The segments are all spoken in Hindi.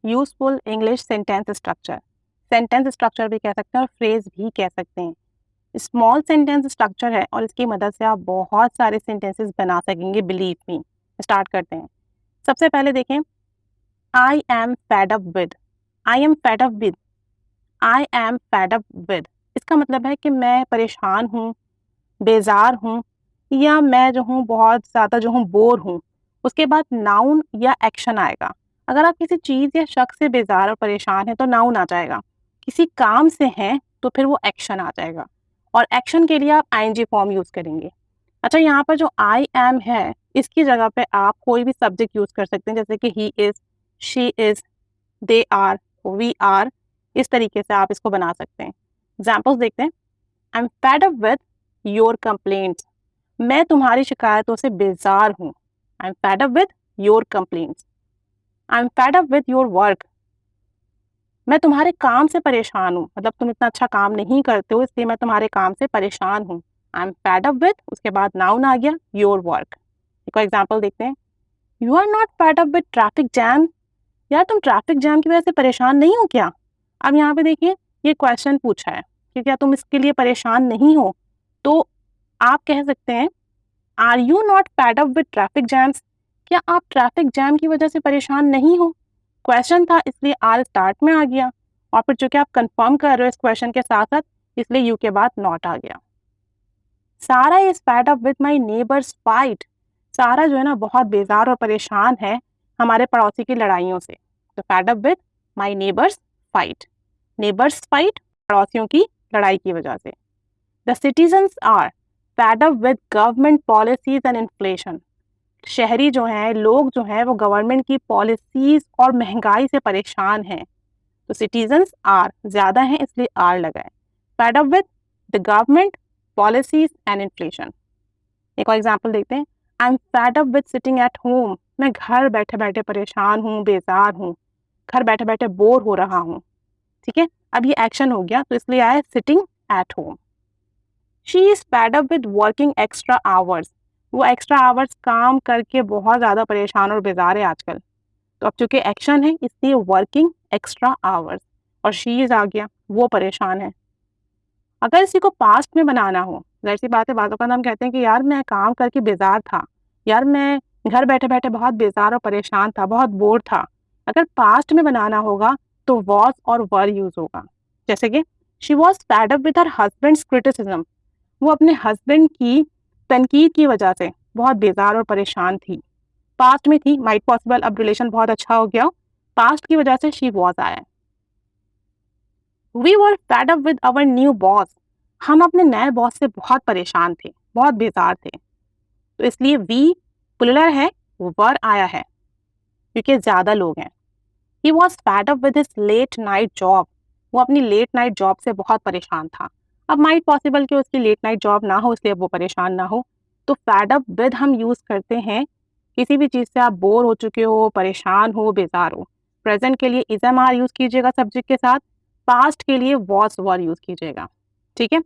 Useful English sentence structure. Sentence structure भी कह सकते हैं और फ्रेज भी कह सकते हैं। स्मॉल सेंटेंस स्ट्रक्चर है और इसकी मदद से आप बहुत सारे सेंटेंसेस बना सकेंगे, बिलीव मी। स्टार्ट करते हैं। सबसे पहले देखें, I am fed up with. I am fed up with, I am fed up with, इसका मतलब है कि मैं परेशान हूँ, बेजार हूँ, या मैं जो हूँ बहुत ज़्यादा जो हूँ बोर हूँ। उसके बाद नाउन या एक्शन आएगा। अगर आप किसी चीज़ या शख्स से बेजार और परेशान हैं तो नाउन आ जाएगा। किसी काम से हैं तो फिर वो एक्शन आ जाएगा, और एक्शन के लिए आप आईएनजी फॉर्म यूज़ करेंगे। अच्छा, यहाँ पर जो आई एम है इसकी जगह पे आप कोई भी सब्जेक्ट यूज़ कर सकते हैं, जैसे कि he is, she is, they are, we are. इस तरीके से आप इसको बना सकते हैं। एग्जाम्पल्स देखते हैं। I am fed up with your complaints. मैं तुम्हारी शिकायतों से बेजार हूँ। I am fed up with your complaints. I am fed up with your work. मैं तुम्हारे काम से परेशान हूँ, मतलब तुम इतना अच्छा काम नहीं करते हो इसलिए मैं तुम्हारे काम से परेशान हूँ। I am fed up with, उसके बाद नाउन आ गया, योर वर्क। एक और एग्जाम्पल देखते हैं। You are not fed up with traffic jam. यार तुम ट्रैफिक जैम की वजह से परेशान नहीं हो क्या? अब यहाँ पे देखिए, ये क्वेश्चन पूछा है कि क्या तुम इसके लिए परेशान नहीं हो, तो आप कह सकते हैं are you not fed up with traffic jams. क्या आप ट्रैफिक जैम की वजह से परेशान नहीं हो? क्वेश्चन था इसलिए आर स्टार्ट में आ गया, और फिर चूंकि आप कंफर्म कर रहे हो इस क्वेश्चन के साथ साथ, इसलिए यू के बाद नॉट आ गया। सारा is fed up with my neighbours fight. सारा जो है ना बहुत बेजार और परेशान है हमारे पड़ोसी की लड़ाइयों से। तो fed up with my neighbours fight. Neighbours fight, पड़ोसियों की लड़ाई की वजह से। The citizens are fed up with government policies and inflation. शहरी जो हैं, लोग जो हैं, वो गवर्नमेंट की पॉलिसीज और महंगाई से परेशान हैं। तो सिटीजन्स आर ज़्यादा हैं इसलिए आर लगाए। Fade up with the government policies and inflation. एक और एग्जाम्पल देखते हैं। I am fed up with sitting at home. मैं घर बैठे बैठे परेशान हूँ, बेजार हूँ, घर बैठे बैठे बोर हो रहा हूँ। ठीक है, अब ये एक्शन हो गया तो इसलिए आया sitting at home. She is fed up with working extra hours. वो एक्स्ट्रा आवर्स काम करके बहुत ज़्यादा परेशान और बेजार है आजकल। तो अब चूंकि एक्शन है इसलिए वर्किंग एक्स्ट्रा आवर्स, और शी इज आ गया, वो परेशान है। अगर इसी को पास्ट में बनाना हो, जाहिर सी बात है, बातों का हम कहते हैं कि यार मैं काम करके बेजार था, यार मैं घर बैठे बैठे बहुत बेजार और परेशान था, बहुत बोर था। अगर पास्ट में बनाना होगा तो वॉज और वर यूज होगा। जैसे कि she was fed up with her husband's criticism. वो अपने हस्बैंड की तनकीद की वजह से बहुत बेजार और परेशान थी। पास्ट में थी, माइट पॉसिबल अब रिलेशन बहुत अच्छा हो गया, पास्ट की वजह से शी वॉज आया। We were fed up with our new boss. हम अपने नए बॉस से बहुत परेशान थे, बहुत बेजार थे। तो इसलिए वी प्लुरल है, वो वर आया है क्योंकि ज्यादा लोग हैं। He was fed up with his late night job. वो अपनी लेट नाइट जॉब से बहुत परेशान था। अब माइट पॉसिबल कि उसकी लेट नाइट जॉब ना हो इसलिए वो परेशान ना हो। तो फेड अप विद हम यूज करते हैं किसी भी चीज से आप बोर हो चुके हो, परेशान हो, बेजार हो। प्रेजेंट के लिए इज एम आर यूज कीजिएगा सब्जेक्ट के साथ, पास्ट के लिए वॉज वर यूज कीजिएगा। ठीक है,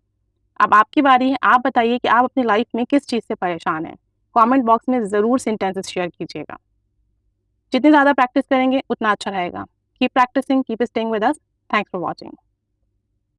अब आपकी बारी है। आप बताइए कि आप अपनी लाइफ में किस चीज से परेशान हैं। कमेंट बॉक्स में जरूर सेंटेंसेस शेयर कीजिएगा। जितनी ज़्यादा प्रैक्टिस करेंगे उतना अच्छा रहेगा। Keep practising, keep staying with us. Thanks for watching.